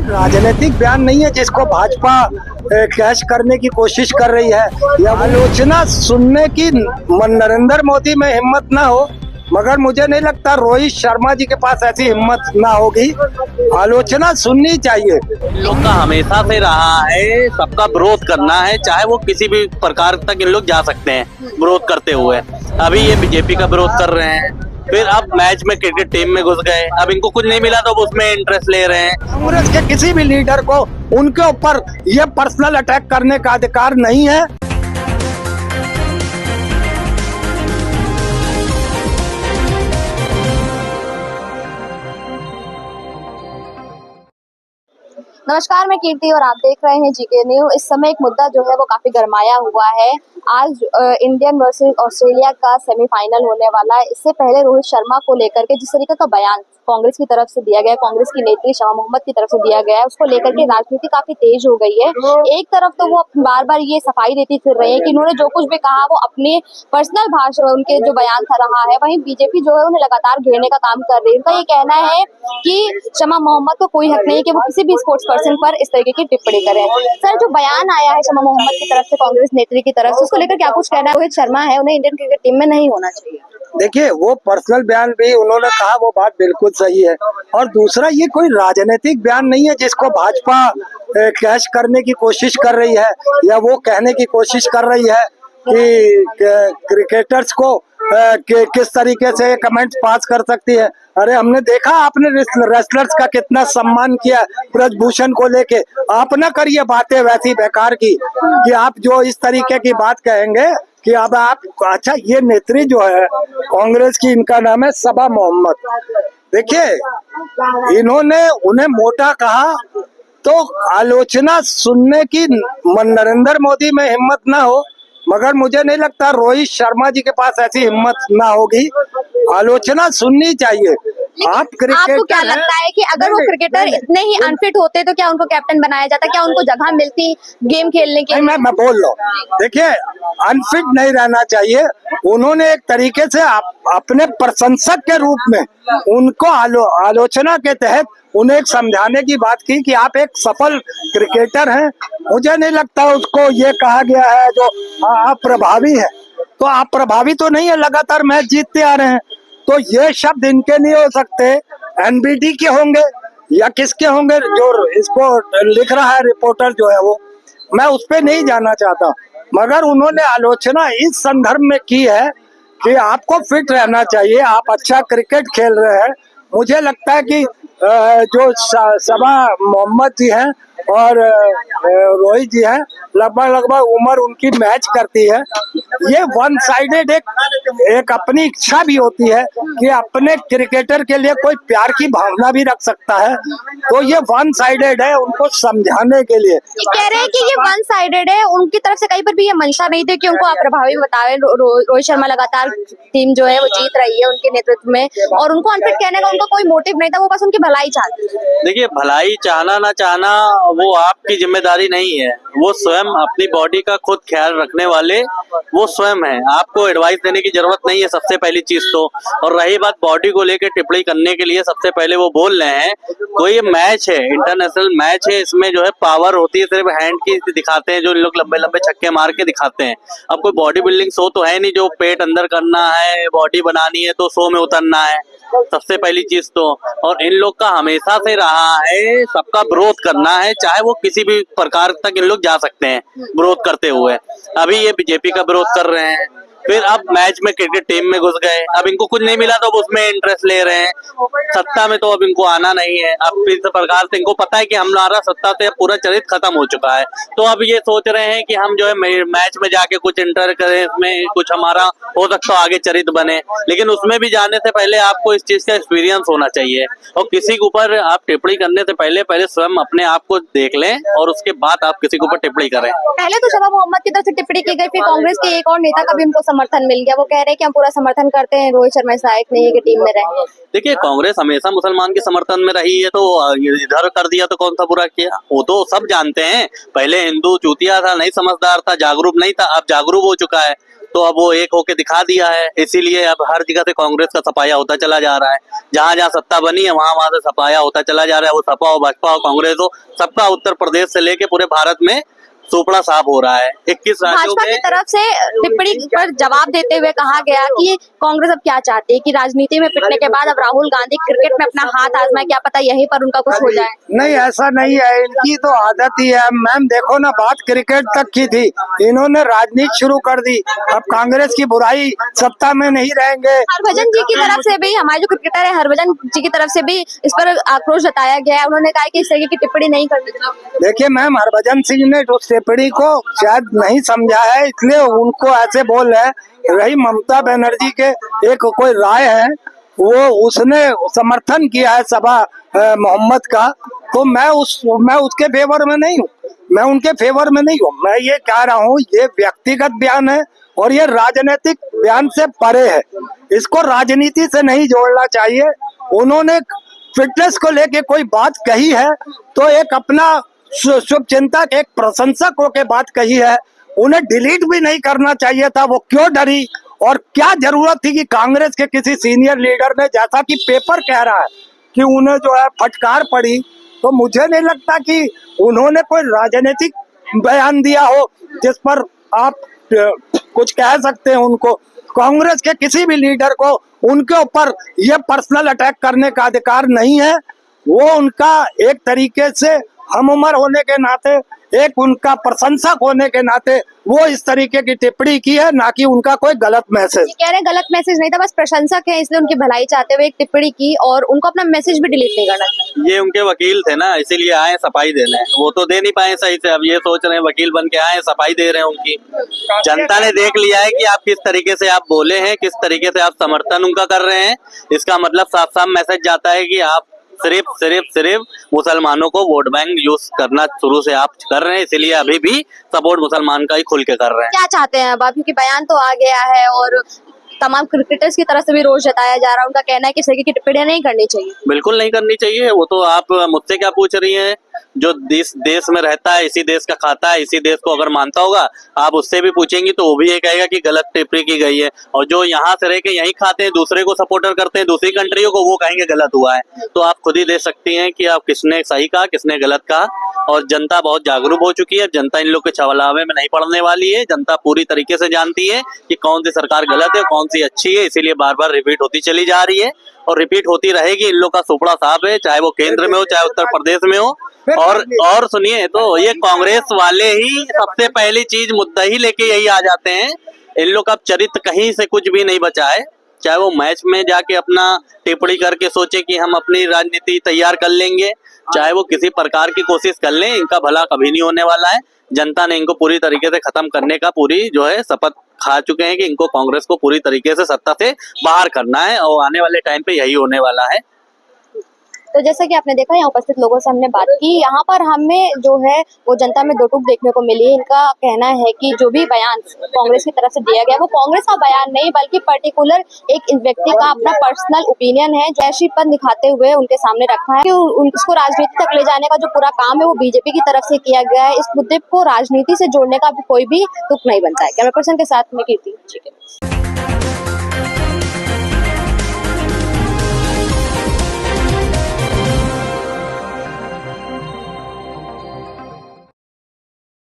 राजनीतिक बयान नहीं है जिसको भाजपा कैश करने की कोशिश कर रही है या आलोचना सुनने की नरेंद्र मोदी में हिम्मत ना हो, मगर मुझे नहीं लगता रोहित शर्मा जी के पास ऐसी हिम्मत ना होगी। आलोचना सुननी चाहिए। लोग का हमेशा से रहा है सबका विरोध करना है, चाहे वो किसी भी प्रकार तक इन लोग जा सकते हैं विरोध करते हुए। अभी ये बीजेपी का विरोध कर रहे हैं, फिर अब मैच में क्रिकेट टीम में घुस गए, अब इनको कुछ नहीं मिला तो अब उसमें इंटरेस्ट ले रहे हैं। कांग्रेस के किसी भी लीडर को उनके ऊपर ये पर्सनल अटैक करने का अधिकार नहीं है। नमस्कार, मैं कीर्ति और आप देख रहे हैं जीके न्यूज। इस समय एक मुद्दा जो है वो काफी गरमाया हुआ है। आज इंडियन वर्सेस ऑस्ट्रेलिया का सेमीफाइनल होने वाला है। इससे पहले रोहित शर्मा को लेकर के जिस तरीके का बयान कांग्रेस की तरफ से दिया गया, कांग्रेस की नेत्री शमा मोहम्मद की तरफ से दिया गया है, उसको लेकर के राजनीति काफी तेज हो गई है। एक तरफ तो वो बार बार ये सफाई देती फिर रही है कि उन्होंने जो कुछ भी कहा वो अपने पर्सनल भाषण, उनके जो बयान था रहा है। वहीं बीजेपी जो है उन्हें लगातार घेरने का काम कर रही है। उनका ये कहना है कि शमा मोहम्मद को कोई हक नहीं है कि वो किसी भी स्पोर्ट्स पर्सन पर इस तरीके की टिप्पणी करें। सर, जो बयान आया है शमा मोहम्मद की तरफ से, कांग्रेस नेत्री की तरफ से, उसको लेकर क्या कुछ कहना है? रोहित शर्मा है, उन्हें इंडियन क्रिकेट टीम में नहीं होना चाहिए। देखिए, वो पर्सनल बयान भी उन्होंने कहा, वो बात बिल्कुल सही है। और दूसरा, ये कोई राजनीतिक बयान नहीं है जिसको भाजपा कैश करने की कोशिश कर रही है या वो कहने की कोशिश कर रही है कि क्रिकेटर्स को किस तरीके से कमेंट्स पास कर सकती है। अरे, हमने देखा आपने रेसलर्स का कितना सम्मान किया ब्रजभूषण को लेके। आप ना करिए बातें वैसी बेकार की कि आप जो इस तरीके की बात कहेंगे कि अब आप। अच्छा, ये नेत्री जो है कांग्रेस की, इनका नाम है शमा मोहम्मद। देखिए, इन्होंने उन्हें मोटा कहा तो आलोचना सुनने की नरेंद्र मोदी में हिम्मत ना हो, मगर मुझे नहीं लगता रोहित शर्मा जी के पास ऐसी हिम्मत ना होगी। आलोचना सुननी चाहिए। आप क्रिकेटर, आपको क्या लगता है कि अगर वो क्रिकेटर इतने ही अनफिट होते तो क्या उनको कैप्टन बनाया जाता? क्या उनको जगह मिलती गेम खेलने के? मैं बोल रहा हूँ, देखिए, अनफिट नहीं रहना चाहिए। उन्होंने एक तरीके से अपने प्रशंसक के रूप में उनको आलोचना के तहत उन्हें एक समझाने की बात की कि आप एक सफल क्रिकेटर हैं। मुझे नहीं लगता उसको ये कहा गया है जो आप प्रभावी है। तो आप प्रभावी तो नहीं है, लगातार मैच जीतते आ रहे हैं। तो ये शब्द इनके नहीं हो सकते, एनबीडी के होंगे या किसके होंगे जो इसको लिख रहा है रिपोर्टर जो है वो। मैं उस पर नहीं जाना चाहता, मगर उन्होंने आलोचना इस संदर्भ में की है कि आपको फिट रहना चाहिए, आप अच्छा क्रिकेट खेल रहे हैं। मुझे लगता है कि जो शमा मोहम्मद जी हैं और रोहित जी हैं, लगभग उम्र उनकी मैच करती है। ये वन साइडेड एक अपनी इच्छा भी होती है कि अपने क्रिकेटर के लिए कोई प्यार की भावना भी रख सकता है। तो ये वन साइडेड है, उनको समझाने के लिए कह रहे हैं कि ये वन साइडेड है। उनकी तरफ से कहीं पर भी ये मंशा नहीं थी कि उनको आप प्रभावी बतावे। रोहित शर्मा लगातार टीम जो है वो जीत रही है उनके नेतृत्व में, और उनको अनफिट कहने का उनका कोई मोटिव नहीं था, वो बस उनकी भलाई चाहती है। देखिए, भलाई चाहना ना चाहना वो आपकी जिम्मेदारी नहीं है। वो स्वयं अपनी बॉडी का खुद ख्याल रखने वाले वो स्वयं है। आपको एडवाइस देने की जरूरत नहीं है, सबसे पहली चीज तो। और रही बात बॉडी को लेकर टिप्पणी करने के लिए, सबसे पहले वो बोल रहे हैं कोई मैच है, इंटरनेशनल मैच है, इसमें जो है पावर होती है, सिर्फ हैंड की दिखाते हैं, जो लोग लंबे लंबे छक्के मार के दिखाते हैं। अब कोई बॉडी बिल्डिंग शो तो है नहीं जो पेट अंदर करना है, बॉडी बनानी है तो शो में उतरना है, सबसे पहली चीज तो। और इन लोग का हमेशा से रहा है सबका विरोध करना है, चाहे वो किसी भी प्रकार तक इन लोग जा सकते हैं विरोध करते हुए। अभी ये बीजेपी का विरोध कर रहे हैं, फिर अब मैच में क्रिकेट टीम में घुस गए, अब इनको कुछ नहीं मिला तो अब उसमें इंटरेस्ट ले रहे हैं। सत्ता में तो अब इनको आना नहीं है। अब इस प्रकार से इनको पता है कि हमारा सत्ता से पूरा चरित्र खत्म हो चुका है, तो अब ये सोच रहे हैं कि हम जो है मैच में जाके कुछ इंटर करें, इसमें कुछ हमारा हो सकता है आगे चरित्र बने। लेकिन उसमें भी जाने से पहले आपको इस चीज का एक्सपीरियंस होना चाहिए, और किसी के ऊपर आप टिप्पणी करने से पहले स्वयं अपने आप को देख लें और उसके बाद आप किसी के ऊपर टिप्पणी करें। पहले तो शमा मोहम्मद की तरफ से टिप्पणी की गई, फिर कांग्रेस के एक और नेता का भी उनको समर्थन मिल गया। वो कह रहे हैं कि हम पूरा समर्थन करते हैं, रोहित शर्मा ऐसा एक नहीं है कि टीम में रहे। देखिए, कांग्रेस हमेशा मुसलमान के समर्थन में रही है, तो इधर कर दिया तो कौन सा बुरा किया, वो तो सब जानते हैं। पहले हिंदू चूतिया था, नहीं समझदार था, जागरूक नहीं था, अब जागरूक हो चुका है। तो अब वो एक होके दिखा दिया है, इसीलिए अब हर जगह से कांग्रेस का सफाया होता चला जा रहा है। जहां जहां सत्ता बनी है वहां वहां से सफाया होता चला जा रहा है। वो सपा हो, बसपा हो, कांग्रेस हो, सबका उत्तर प्रदेश से लेके पूरे भारत में सुपड़ा साफ हो रहा है। 21 राज्यों भाजपा की में तरफ से टिप्पणी पर जवाब देते हुए कहा गया कि कांग्रेस अब क्या चाहती है कि राजनीति में पिटने के बाद अब राहुल गांधी क्रिकेट में अपना हाथ आजमाए, क्या पता यहीं पर उनका कुछ हो जाए। नहीं, ऐसा नहीं है, इनकी तो आदत ही है। मैम देखो ना, बात क्रिकेट तक की थी, इन्होंने राजनीति शुरू कर दी। अब कांग्रेस की बुराई, सत्ता में नहीं रहेंगे। हरभजन जी की तरफ से भी, हमारे जो क्रिकेटर है हरभजन जी की तरफ से भी इस पर आक्रोश जताया गया है। उन्होंने कहा कि इस तरीके की टिप्पणी नहीं करनी चाहिए। देखिए मैम, हरभजन सिंह ने उस टिप्पणी को शायद नहीं समझा है, इसलिए उनको ऐसे बोल रहे हैं। रही ममता बनर्जी के एक कोई राय है, वो उसने समर्थन किया है सभा मोहम्मद का, तो मैं उसके फेवर में नहीं हूँ, मैं उनके फेवर में नहीं हूँ। मैं ये कह रहा हूँ, ये व्यक्तिगत बयान है और ये राजनीतिक बयान से परे है, इसको राजनीति से नहीं जोड़ना चाहिए। उन्होंने फिटनेस को लेके कोई बात कही है तो एक अपना शुभ चिंतक, एक प्रशंसक होकर बात कही है, उन्हें डिलीट भी नहीं करना चाहिए था। वो क्यों डरी और क्या जरूरत थी कि कांग्रेस के किसी सीनियर लीडर ने, जैसा कि पेपर कह रहा है कि उन्हें जो है फटकार पड़ी, तो मुझे नहीं लगता कि उन्होंने कोई राजनीतिक बयान दिया हो जिस पर आप कुछ कह सकते हैं उनको। कांग्रेस के किसी भी लीडर को उनके ऊपर ये पर्सनल अटैक करने का अधिकार नहीं है। वो उनका एक तरीके से हम उम्र होने के नाते, एक उनका प्रशंसक होने के नाते वो इस तरीके की टिप्पणी की है, ना कि उनका कोई गलत मैसेज। कह रहे हैं गलत मैसेज नहीं था, बस प्रशंसक है इसलिए उनकी भलाई चाहते हुए एक टिप्पणी की और उनको अपना मैसेज भी डिलीट नहीं करना चाहिए। ये उनके वकील थे ना, इसीलिए आए सफाई देने, वो तो दे नहीं पाए सही से। अब ये सोच रहे हैं वकील बन के आए सफाई दे रहे हैं उनकी। जनता ने देख लिया है कि आप किस तरीके से आप बोले हैं, किस तरीके से आप समर्थन उनका कर रहे हैं। इसका मतलब साफ साफ मैसेज जाता है कि आप सिर्फ मुसलमानों को वोट बैंक यूज करना शुरू से आप कर रहे हैं, इसीलिए अभी भी सपोर्ट मुसलमान का ही खुल के कर रहे हैं। क्या चाहते हैं अब आप, क्योंकि बयान तो आ गया है और तमाम क्रिकेटर्स की तरफ से भी रोष जताया जा रहा है, उनका कहना है कि इस तरीके की टिप्पणियां नहीं करनी चाहिए। बिल्कुल नहीं करनी चाहिए। वो तो आप मुझसे क्या पूछ रही हैं? जो देश में रहता है, इसी देश का खाता है, इसी देश को अगर मानता होगा, आप उससे भी पूछेंगी तो वो भी ये कहेगा कि गलत टिप्पणी की गई है। और जो यहाँ से रह के यहीं खाते हैं, दूसरे को सपोर्टर करते हैं, दूसरी कंट्रियों को, वो कहेंगे गलत हुआ है। तो आप खुद ही देख सकती हैं कि आप किसने सही कहा, किसने गलत कहा। और जनता बहुत जागरूक हो चुकी है। जनता इन लोग के छलावे में नहीं पड़ने वाली है। जनता पूरी तरीके से जानती है कि कौन सी सरकार गलत है, कौन सी अच्छी है, इसीलिए बार बार रिपीट होती चली जा रही है और रिपीट होती रहेगी। इन लोग का सुपड़ा साफ है, चाहे वो केंद्र में हो, चाहे उत्तर प्रदेश में हो। और सुनिए, तो ये कांग्रेस वाले ही सबसे पहली चीज मुद्दा ही लेके यही आ जाते हैं। इन लोग का चरित्र कहीं से कुछ भी नहीं बचा है। चाहे वो मैच में जाके अपना टिप्पणी करके सोचे कि हम अपनी राजनीति तैयार कर लेंगे, चाहे वो किसी प्रकार की कोशिश कर लें, इनका भला कभी नहीं होने वाला है। जनता ने इनको पूरी तरीके से खत्म करने का पूरी जो है शपथ खा चुके हैं कि इनको कांग्रेस को पूरी तरीके से सत्ता से बाहर करना है और आने वाले टाइम पे यही होने वाला है। तो जैसा कि आपने देखा, यहाँ उपस्थित लोगों से हमने बात की, यहाँ पर हमें जो है वो जनता में दो टूक देखने को मिली। इनका कहना है कि जो भी बयान कांग्रेस की तरफ से दिया गया वो कांग्रेस का बयान नहीं, बल्कि पर्टिकुलर एक व्यक्ति का अपना पर्सनल ओपिनियन है, जो ऐसी पद दिखाते हुए उनके सामने रखा है कि उसको राजनीति तक ले जाने का जो पूरा काम है वो बीजेपी की तरफ से किया गया है। इस मुद्दे को राजनीति से जोड़ने का कोई भी तुक नहीं बनता है। कैमरा पर्सन के साथ में कीर्ति।